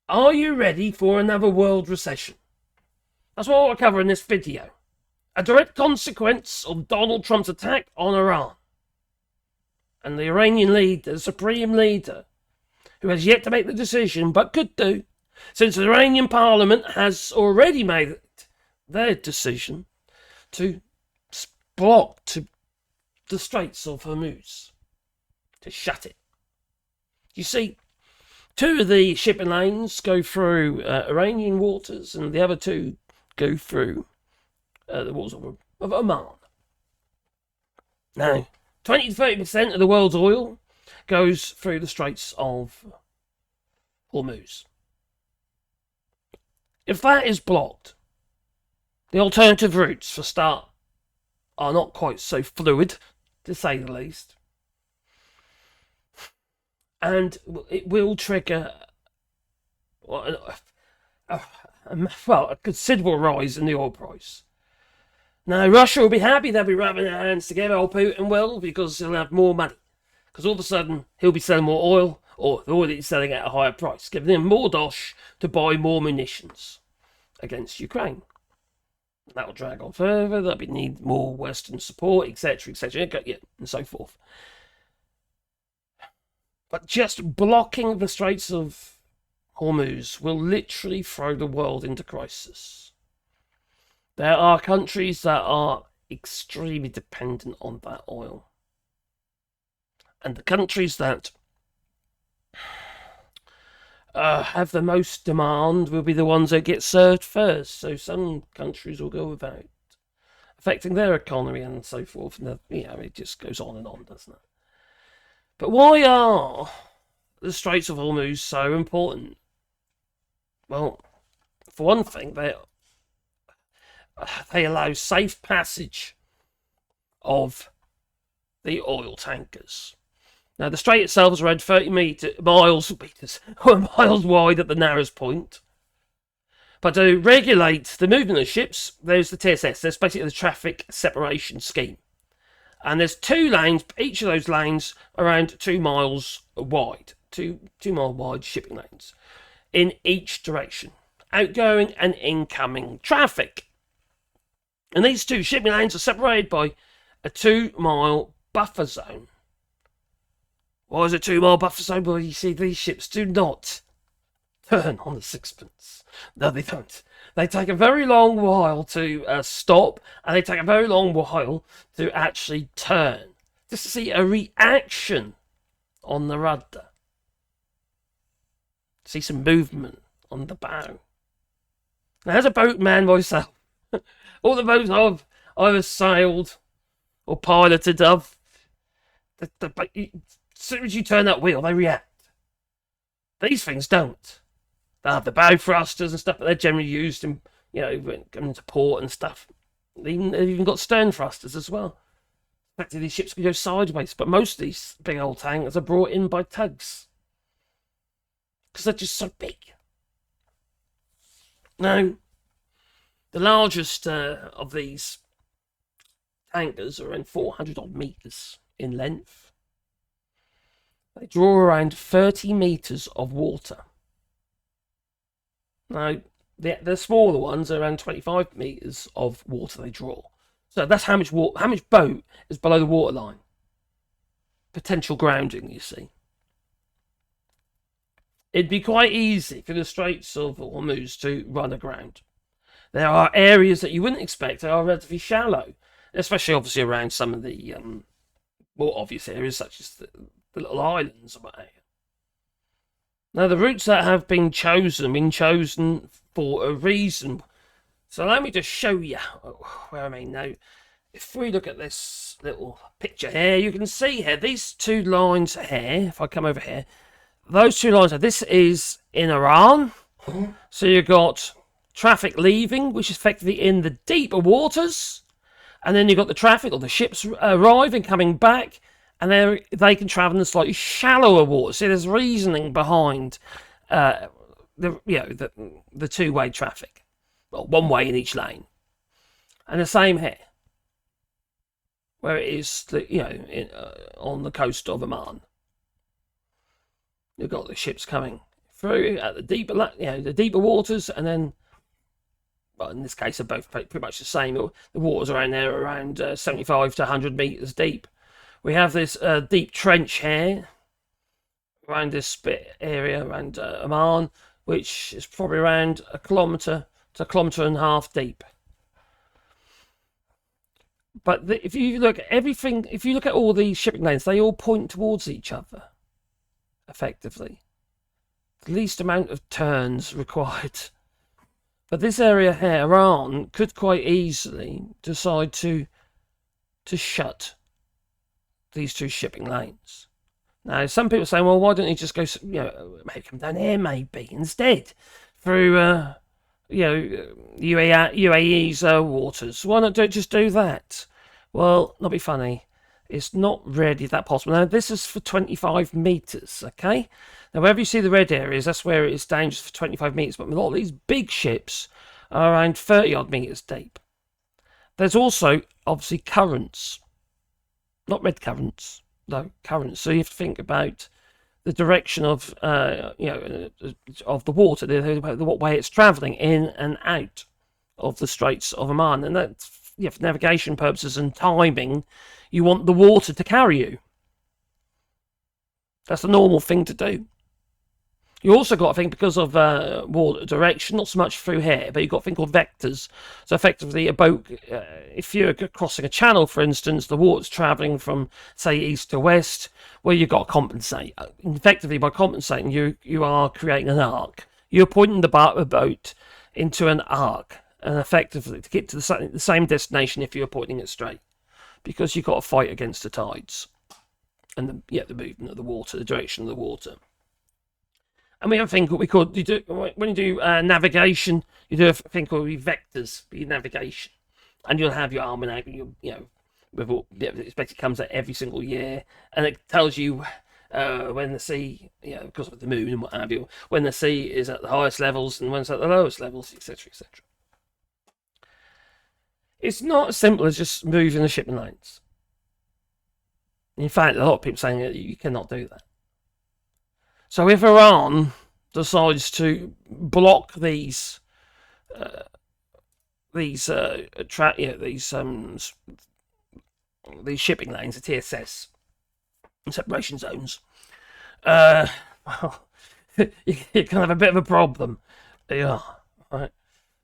Are you ready for another world recession? That's what I'll cover in this video. A direct consequence of Donald Trump's attack on Iran. And the Iranian leader, the supreme leader, who has yet to make the decision, but could do, since the Iranian parliament has already made their decision to block the Straits of Hormuz, to shut it. You see, two of the shipping lanes go through Iranian waters, and the other two go through the waters of Oman. Now, 20 to 30% of the world's oil goes through the Straits of Hormuz. If that is blocked, the alternative routes for start are not quite so fluid, to say the least. And it will trigger a considerable rise in the oil price. Now, Russia will be happy. They'll be rubbing their hands together, old Putin will, because he'll have more money. Because all of a sudden, he'll be selling more oil, or the oil he's selling at a higher price, giving him more dosh to buy more munitions against Ukraine. That will drag on further. They'll need more Western support, etc., and so forth. But just blocking the Straits of Hormuz will literally throw the world into crisis. There are countries that are extremely dependent on that oil. And the countries that have the most demand will be the ones that get served first. So some countries will go without, affecting their economy and so forth. And it just goes on and on, doesn't it? But why are the Straits of Hormuz so important? Well, for one thing, they allow safe passage of the oil tankers. Now, the strait itself is around 30 miles wide at the narrowest point. But to regulate the movement of ships, there's the TSS. There's basically the traffic separation scheme. And there's two lanes, each of those lanes around 2 miles wide. 2 mile wide shipping lanes in each direction. Outgoing and incoming traffic. And these two shipping lanes are separated by a 2 mile buffer zone. Why is it 2 mile buffer zone? Well, you see, these ships do not turn on the sixpence. No, they don't. They take a very long while to stop, and they take a very long while to actually turn. Just to see a reaction on the rudder. See some movement on the bow. Now, as a boatman myself, all the boats I've either sailed or piloted of, as soon as you turn that wheel, they react. These things don't. They have the bow thrusters and stuff, but they're generally used in, going into port and stuff. They've even got stern thrusters as well. Effectively, these ships can go sideways, but most of these big old tankers are brought in by tugs. Because they're just so big. Now, the largest of these tankers are around 400 odd metres in length. They draw around 30 metres of water. Now, the smaller ones are around 25 metres of water they draw. So that's how much boat is below the waterline. Potential grounding, you see. It'd be quite easy for the Straits of Hormuz to run aground. There are areas that you wouldn't expect that are relatively shallow, especially obviously around some of the more obvious areas, such as the little islands about here. Now, the routes that have been chosen for a reason. So allow me to show you where I mean now. If we look at this little picture here, you can see here, these two lines here, if I come over here, those two lines, this is in Iran. So you've got traffic leaving, which is effectively in the deeper waters. And then you've got the traffic, or the ships arriving, coming back. And they can travel in slightly shallower waters. See, there's reasoning behind the two-way traffic. Well, one way in each lane. And the same here. Where it is, on the coast of Oman. You've got the ships coming through at the deeper, the deeper waters, and then, well, in this case, they're both pretty much the same. The waters around there are around 75 to 100 meters deep. We have this deep trench here around this bit area around Oman, which is probably around a kilometre to a kilometre and a half deep. But if you look at everything, if you look at all these shipping lanes, they all point towards each other, effectively. The least amount of turns required. But this area here, Iran, could quite easily decide to shut these two shipping lanes. Now, some people say, well, why don't you just go, maybe come down here, maybe, instead, through, UAE's waters. Why not just do that? Well, not be funny. It's not really that possible. Now, this is for 25 metres, okay? Now, wherever you see the red areas, that's where it is dangerous for 25 metres. But a lot of these big ships are around 30-odd metres deep. There's also, obviously, currents. Not red currents, no, currents. So you have to think about the direction of, of the water, what way it's travelling in and out of the Straits of Oman. And that's, for navigation purposes and timing, you want the water to carry you. That's the normal thing to do. You also got to think, because of water direction, not so much through here, but you've got a thing called vectors. So effectively, a boat, if you're crossing a channel, for instance, the water's travelling from, say, east to west, well, you've got to compensate. Effectively, by compensating, you are creating an arc. You're pointing the boat into an arc, and effectively, to get to the same destination if you're pointing it straight. Because you've got to fight against the tides and the movement of the water, the direction of the water. And we have a thing called, when you do navigation, you do a thing called vectors for your navigation. And you'll have your almanac, it basically comes out every single year, and it tells you when the sea, because of the moon and what have you, when the sea is at the highest levels and when it's at the lowest levels, etc., etc. It's not as simple as just moving the shipping lanes. In fact, a lot of people saying that you cannot do that. So if Iran decides to block these shipping lanes, the TSS, separation zones, well, you can have a bit of a problem. Yeah, right.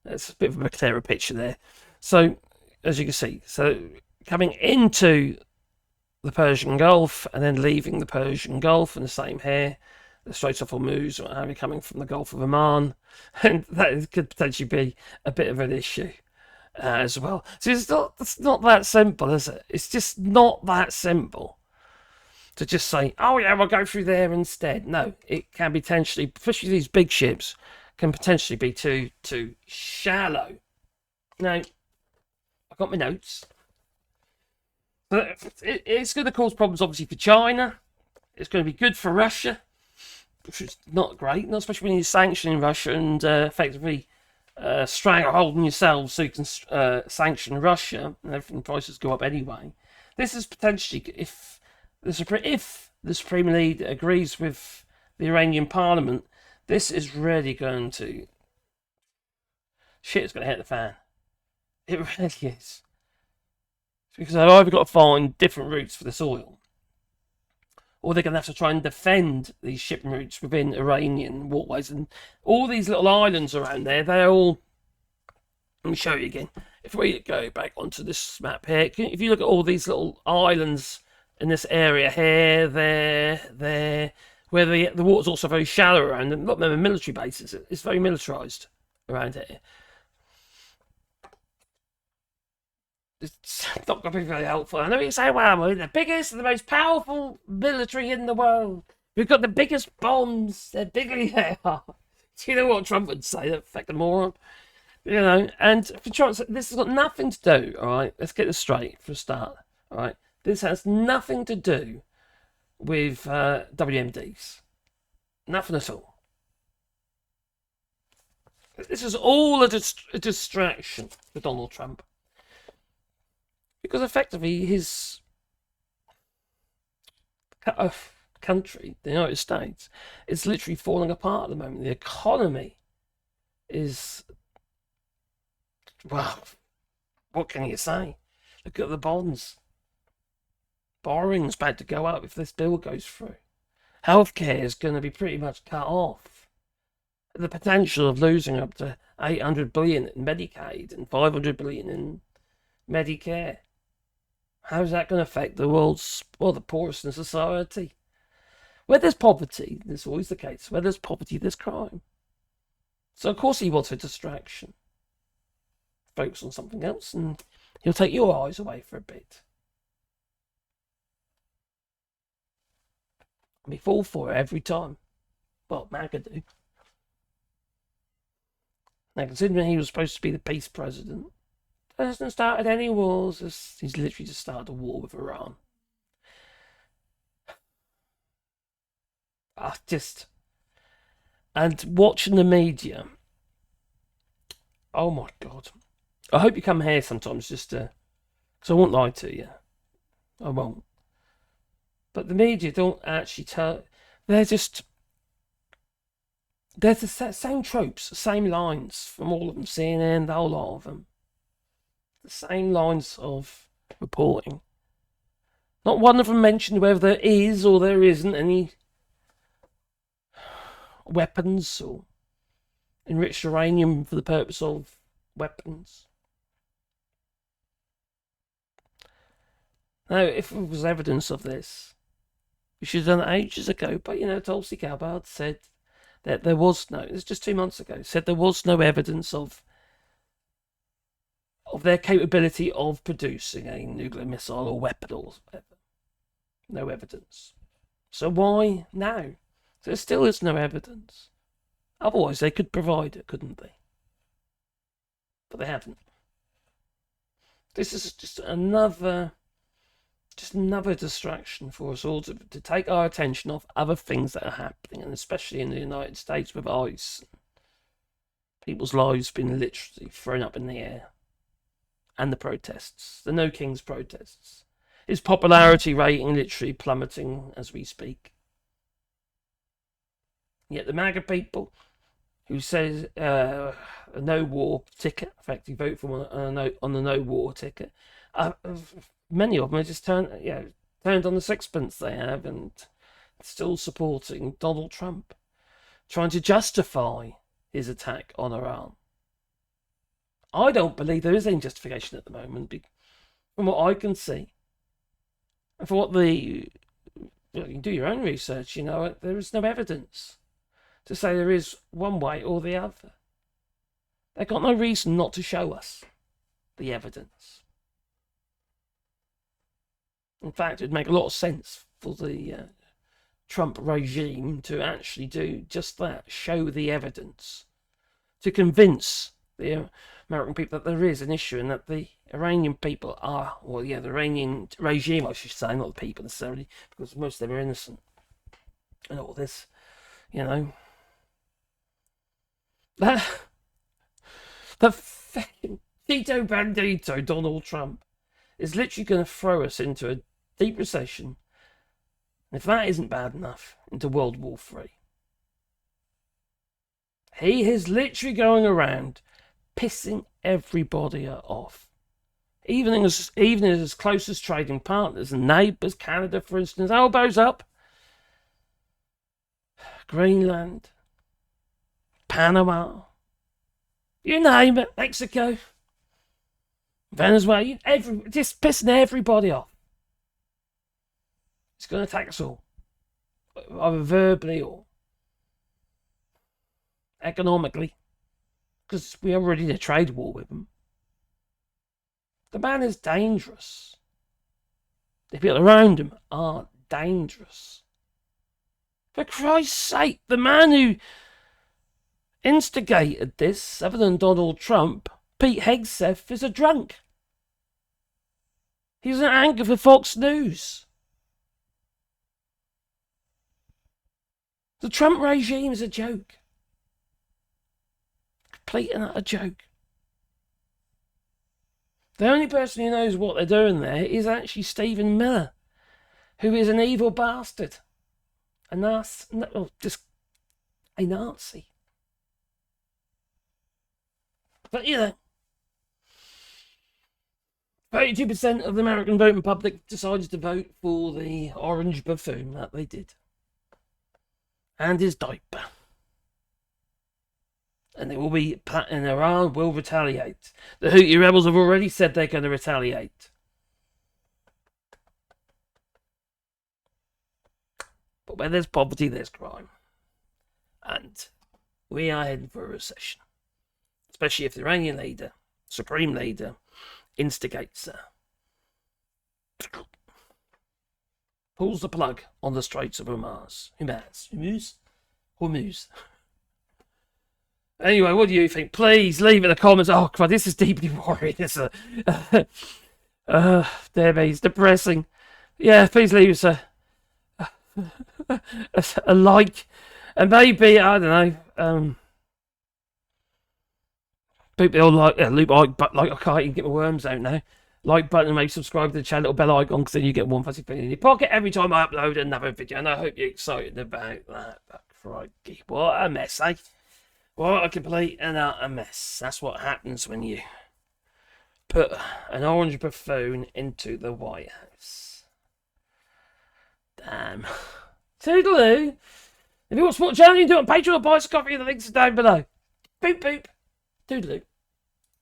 That's a bit of a clearer picture there. So, as you can see, coming into the Persian Gulf and then leaving the Persian Gulf, and the same here, the Straits of Hormuz, or having coming from the Gulf of Oman, and that could potentially be a bit of an issue as well. So it's not that simple, is it? It's just not that simple to just say, oh yeah, we'll go through there instead. No, it can be potentially, especially these big ships, can potentially be too shallow. Now, I've got my notes. But it's going to cause problems, obviously, for China. It's going to be good for Russia, which is not great, not especially when you're sanctioning Russia and effectively strangleholding yourselves so you can sanction Russia, and everything prices go up anyway. This is potentially, if the Supreme Leader agrees with the Iranian Parliament, this is really going to... Shit's going to hit the fan. It really is. Because they've either got to find different routes for this oil, or they're going to have to try and defend these shipping routes within Iranian waterways. And all these little islands around there, they're all... Let me show you again. If we go back onto this map here, if you look at all these little islands in this area here, there, where the water's also very shallow around them, a lot of them are military bases. It's very militarised around here. It's not going to be very helpful. I know you say, well, we're the biggest and the most powerful military in the world. We've got the biggest bombs. They're bigger than they are. Do you know what Trump would say? That fucking moron. And for Trump, this has got nothing to do, all right? Let's get this straight for a start, all right? This has nothing to do with WMDs. Nothing at all. This is all a distraction for Donald Trump. Because effectively his country, the United States, is literally falling apart at the moment. The economy is, well, what can you say? Look at the bonds. Borrowing's about to go up if this bill goes through. Healthcare is going to be pretty much cut off. The potential of losing up to 800 billion in Medicaid and 500 billion in Medicare. How's that going to affect the world's, well, the poorest in society? Where there's poverty, that's always the case. Where there's poverty, there's crime. So of course he wants a distraction. Focus on something else and he'll take your eyes away for a bit. We fall for it every time. Well, MAGA do. Now, considering he was supposed to be the peace president, hasn't started any wars. He's literally just started a war with Iran. And watching the media. Oh my God. I hope you come here sometimes just to, because I won't lie to you. I won't. But the media don't actually tell. They're the same tropes, the same lines from all of them. CNN, the whole lot of them. The same lines of reporting. Not one of them mentioned whether there is or there isn't any weapons or enriched uranium for the purpose of weapons. Now, if there was evidence of this, we should have done it ages ago. But, Tulsi Gabbard said that there was no, it was just 2 months ago, said there was no evidence of their capability of producing a nuclear missile or weapon or whatever. No evidence. So why now? There still is no evidence. Otherwise, they could provide it, couldn't they? But they haven't. This is just another distraction for us all to take our attention off other things that are happening, and especially in the United States with ICE. People's lives being literally thrown up in the air. And the protests, the No Kings protests. His popularity rating literally plummeting as we speak. Yet the MAGA people who says a no war ticket, effectively vote for on the no war ticket, many of them are just turned on the sixpence they have and still supporting Donald Trump, trying to justify his attack on Iran. I don't believe there is any justification at the moment, from what I can see. And for what you can do your own research, there is no evidence to say there is one way or the other. They've got no reason not to show us the evidence. In fact, it'd make a lot of sense for the Trump regime to actually do just that, show the evidence, to convince the American people that there is an issue and that the Iranian people are, the Iranian regime, I should say, not the people necessarily, because most of them are innocent. And all this, that fucking Tito Bandito, Donald Trump, is literally going to throw us into a deep recession. And if that isn't bad enough, into World War III. He is literally going around pissing everybody off. Even his closest trading partners and neighbours, Canada, for instance, elbows up. Greenland, Panama, you name it, Mexico, Venezuela, just pissing everybody off. It's going to attack us all, either verbally or economically, because we are already in a trade war with them. The man is dangerous. The people around him are dangerous. For Christ's sake, the man who instigated this, other than Donald Trump, Pete Hegseth, is a drunk. He's an anchor for Fox News. The Trump regime is a joke. Complete and utter joke. The only person who knows what they're doing there is actually Stephen Miller, who is an evil bastard. A Nazi, no, just a Nazi. But, 32% of the American voting public decided to vote for the orange buffoon that they did. And his diaper. And and Iran will retaliate. The Houthi rebels have already said they're going to retaliate. But where there's poverty, there's crime. And we are heading for a recession. Especially if the Iranian leader, supreme leader, instigates pulls the plug on the Straits of Hormuz. Hormuz. Anyway, what do you think? Please leave in the comments. Oh God, this is deeply worrying. It's it's depressing. Yeah, please leave us a like, and maybe I don't know. People like but like I can't even get my worms out now. Like button and maybe subscribe to the channel, little bell icon, because then you get one fuzzy thing in your pocket every time I upload another video. And I hope you're excited about that. But crikey, what a mess, eh? What a complete and utter mess. That's what happens when you put an orange buffoon into the White House. Damn. Toodaloo. If you want to support the channel, you can do it on Patreon or buy us a coffee. The links are down below. Boop boop. Toodaloo.